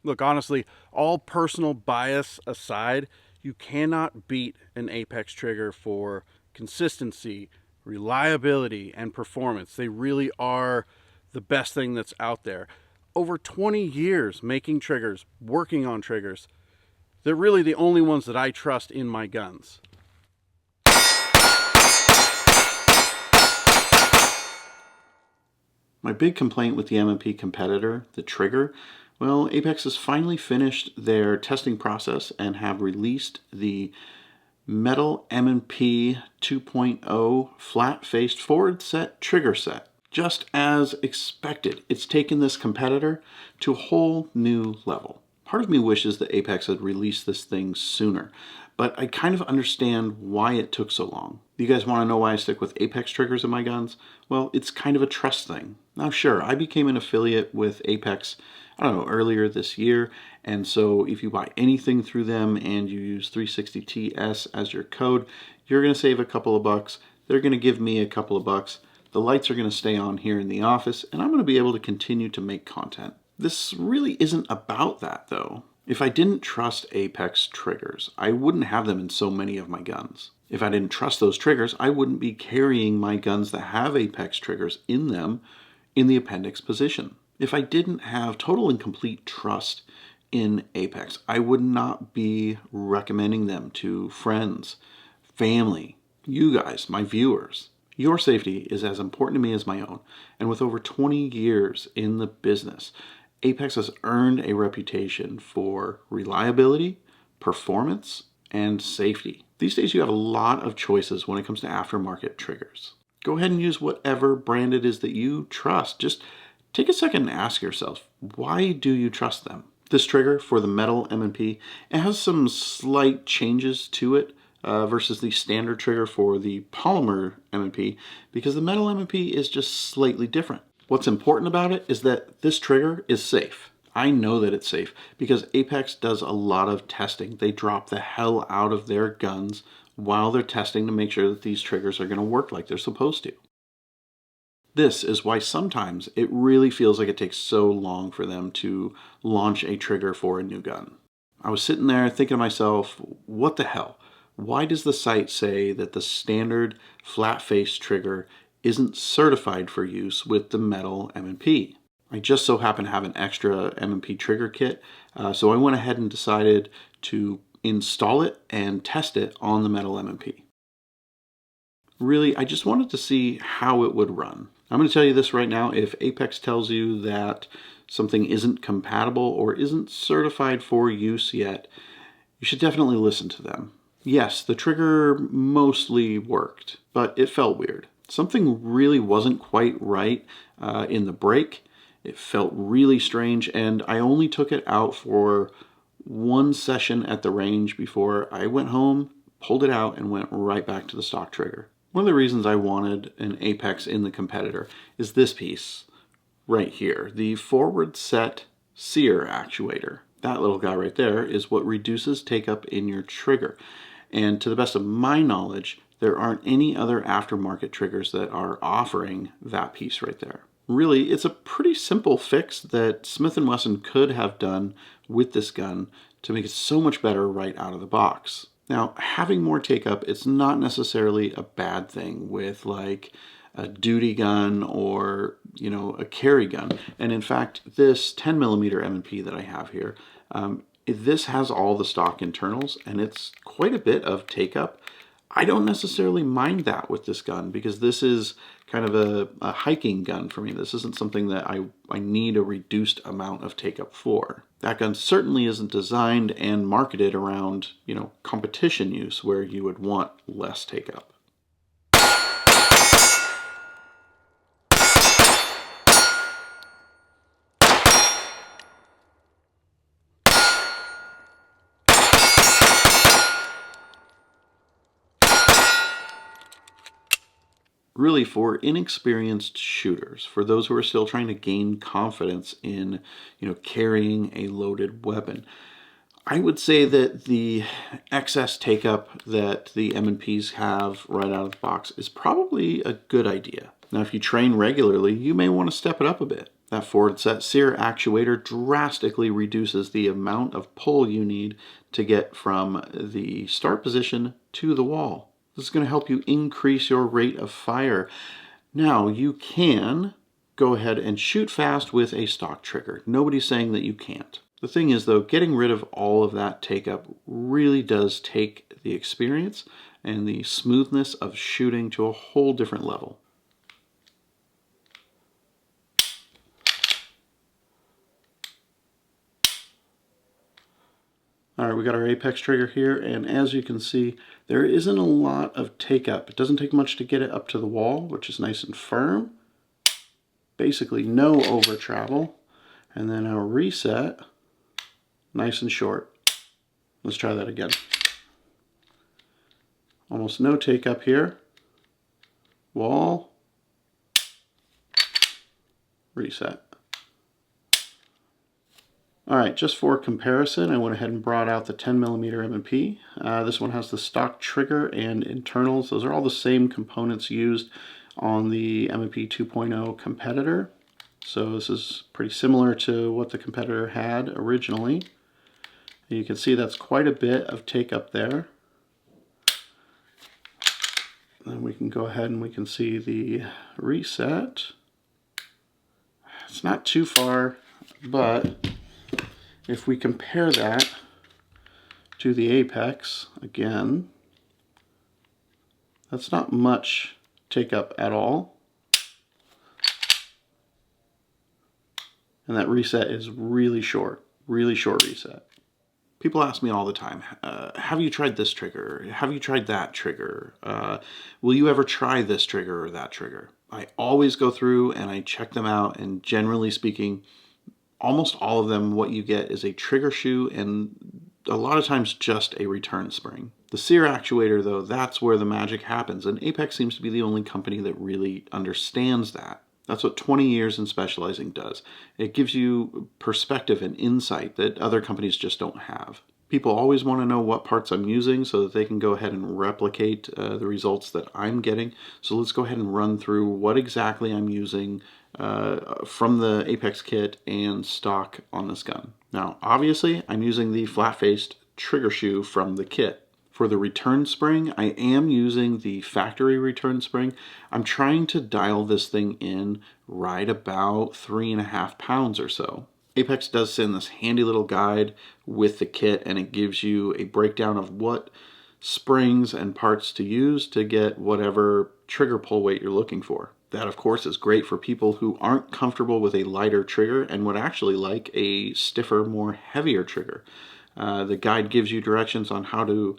Look, honestly, all personal bias aside, you cannot beat an Apex trigger for consistency, reliability, and performance. They really are the best thing that's out there. Over 20 years making triggers, working on triggers, they're really the only ones that I trust in my guns. My big complaint with the M&P competitor, the trigger, well, Apex has finally finished their testing process and have released the Metal M&P 2.0 flat-faced forward set trigger set. Just as expected, it's taken this competitor to a whole new level. Part of me wishes that Apex had released this thing sooner, but I kind of understand why it took so long. You guys want to know why I stick with Apex triggers in my guns? Well, it's kind of a trust thing. Now, sure, I became an affiliate with Apex, I don't know, earlier this year, and so if you buy anything through them and you use 360TS as your code, you're going to save a couple of bucks. They're going to give me a couple of bucks. The lights are going to stay on here in the office, and I'm going to be able to continue to make content. This really isn't about that, though. If I didn't trust Apex triggers, I wouldn't have them in so many of my guns. If I didn't trust those triggers, I wouldn't be carrying my guns that have Apex triggers in them in the appendix position. If I didn't have total and complete trust in Apex, I would not be recommending them to friends, family, you guys, my viewers. Your safety is as important to me as my own, and with over 20 years in the business, Apex has earned a reputation for reliability, performance, and safety. These days you have a lot of choices when it comes to aftermarket triggers. Go ahead and use whatever brand it is that you trust. Just take a second and ask yourself, why do you trust them? This trigger for the Metal M&P, it has some slight changes to it versus the standard trigger for the polymer M&P, because the Metal M&P is just slightly different. What's important about it is that this trigger is safe. I know that it's safe because Apex does a lot of testing. They drop the hell out of their guns while they're testing to make sure that these triggers are going to work like they're supposed to. This is why sometimes it really feels like it takes so long for them to launch a trigger for a new gun. I was sitting there thinking to myself, what the hell? Why does the site say that the standard flat-face trigger isn't certified for use with the Metal M&P? I just so happen to have an extra M&P trigger kit, so I went ahead and decided to install it and test it on the Metal M&P. Really, I just wanted to see how it would run. I'm going to tell you this right now, if Apex tells you that something isn't compatible or isn't certified for use yet, you should definitely listen to them. Yes, the trigger mostly worked, but it felt weird. Something really wasn't quite right in the break. It felt really strange, and I only took it out for one session at the range before I went home, pulled it out, and went right back to the stock trigger. One of the reasons I wanted an Apex in the competitor is this piece right here, the forward set sear actuator. That little guy right there is what reduces take-up in your trigger. And to the best of my knowledge, there aren't any other aftermarket triggers that are offering that piece right there. Really, it's a pretty simple fix that Smith & Wesson could have done with this gun to make it so much better right out of the box. Now, having more take-up, it's not necessarily a bad thing with like a duty gun or, a carry gun. And in fact, this 10mm M&P that I have here, this has all the stock internals and it's quite a bit of take-up. I don't necessarily mind that with this gun because this is kind of a hiking gun for me. This isn't something that I need a reduced amount of take-up for. That gun certainly isn't designed and marketed around, competition use where you would want less take-up. Really, for inexperienced shooters, for those who are still trying to gain confidence in, carrying a loaded weapon, I would say that the excess take-up that the M&Ps have right out of the box is probably a good idea. Now, if you train regularly, you may want to step it up a bit. That forward set sear actuator drastically reduces the amount of pull you need to get from the start position to the wall. This is going to help you increase your rate of fire. Now, you can go ahead and shoot fast with a stock trigger. Nobody's saying that you can't. The thing is, though, getting rid of all of that take-up really does take the experience and the smoothness of shooting to a whole different level. All right, we got our apex trigger here, and as you can see, there isn't a lot of take-up. It doesn't take much to get it up to the wall, which is nice and firm. Basically no over travel. And then our reset, nice and short. Let's try that again. Almost no take-up here. Wall. Reset. Alright, just for comparison, I went ahead and brought out the 10mm M&P. This one has the stock trigger and internals. Those are all the same components used on the M&P 2.0 competitor. So this is pretty similar to what the competitor had originally. And you can see that's quite a bit of take up there. Then we can go ahead and we can see the reset. It's not too far, but if we compare that to the apex, again, that's not much take up at all. And that reset is really short reset. People ask me all the time, have you tried this trigger? Have you tried that trigger? Will you ever try this trigger or that trigger? I always go through and I check them out, and generally speaking, almost all of them, what you get is a trigger shoe and a lot of times just a return spring. The sear actuator, though, that's where the magic happens, and Apex seems to be the only company that really understands that. That's what 20 years in specializing does. It gives you perspective and insight that other companies just don't have. People always want to know what parts I'm using so that they can go ahead and replicate the results that I'm getting. So let's go ahead and run through what exactly I'm using from the Apex kit and stock on this gun. Now, obviously, I'm using the flat-faced trigger shoe from the kit. For the return spring, I am using the factory return spring. I'm trying to dial this thing in right about 3.5 pounds or so. Apex does send this handy little guide with the kit, and it gives you a breakdown of what springs and parts to use to get whatever trigger pull weight you're looking for. That, of course, is great for people who aren't comfortable with a lighter trigger and would actually like a stiffer, more heavier trigger. The guide gives you directions on how to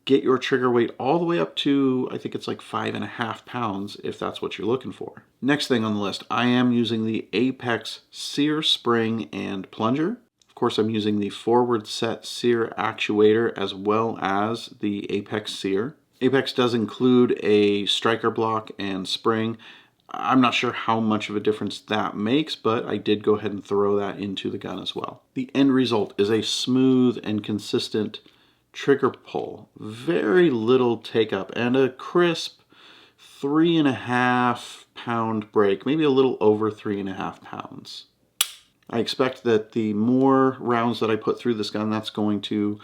get your trigger weight all the way up to, I think it's like 5.5 pounds if that's what you're looking for. Next thing on the list, I am using the Apex sear spring and plunger. Of course, I'm using the forward set sear actuator as well as the Apex sear. Apex does include a striker block and spring. I'm not sure how much of a difference that makes, but I did go ahead and throw that into the gun as well. The end result is a smooth and consistent trigger pull, very little take up, and a crisp 3.5 pound break, maybe a little over 3.5 pounds. I expect that the more rounds that I put through this gun, that's going to,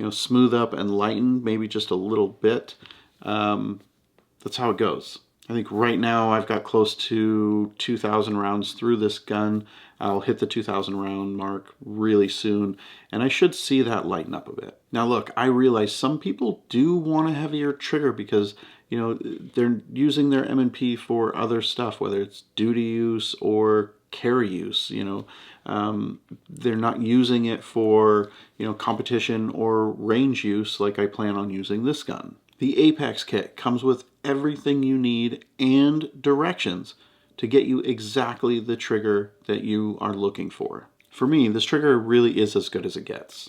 smooth up and lighten maybe just a little bit. That's how it goes. I think right now I've got close to 2,000 rounds through this gun. I'll hit the 2,000 round mark really soon, and I should see that lighten up a bit. Now look, I realize some people do want a heavier trigger because, they're using their M&P for other stuff, whether it's duty use or carry use, they're not using it for, competition or range use like I plan on using this gun. The Apex kit comes with everything you need and directions to get you exactly the trigger that you are looking for. For me, this trigger really is as good as it gets.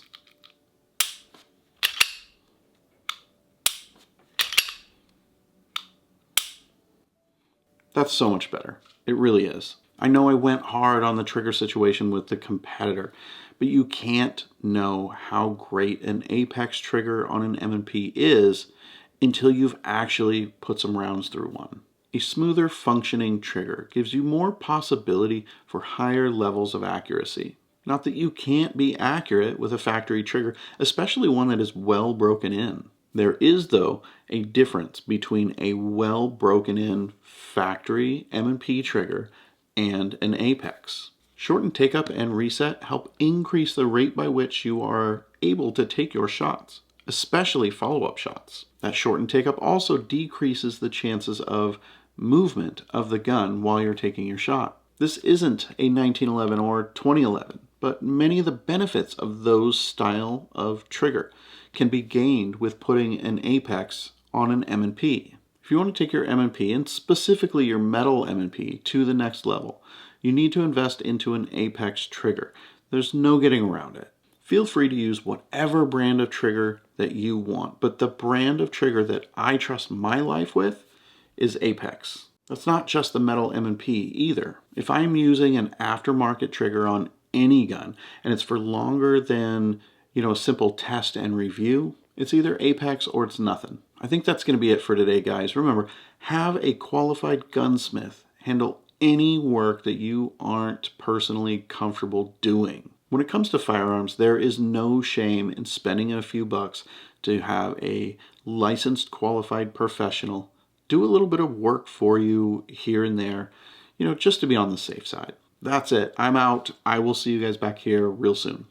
That's so much better. It really is. I know I went hard on the trigger situation with the competitor, but you can't know how great an Apex trigger on an M&P is until you've actually put some rounds through one. A smoother functioning trigger gives you more possibility for higher levels of accuracy. Not that you can't be accurate with a factory trigger, especially one that is well broken in. There is, though, a difference between a well broken in factory M&P trigger and an Apex. Shortened take up and reset help increase the rate by which you are able to take your shots, especially follow-up shots. That shortened take up also decreases the chances of movement of the gun while you're taking your shot. This isn't a 1911 or 2011, but many of the benefits of those style of trigger can be gained with putting an Apex on an M&P. If you want to take your M&P, and specifically your Metal M&P, to the next level, you need to invest into an Apex trigger. There's no getting around it. Feel free to use whatever brand of trigger that you want, but the brand of trigger that I trust my life with is Apex. That's not just the Metal M&P either. If I'm using an aftermarket trigger on any gun and it's for longer than, a simple test and review, it's either Apex or it's nothing. I think that's going to be it for today, guys. Remember, have a qualified gunsmith handle any work that you aren't personally comfortable doing. When it comes to firearms, there is no shame in spending a few bucks to have a licensed, qualified professional do a little bit of work for you here and there, just to be on the safe side. That's it. I'm out. I will see you guys back here real soon.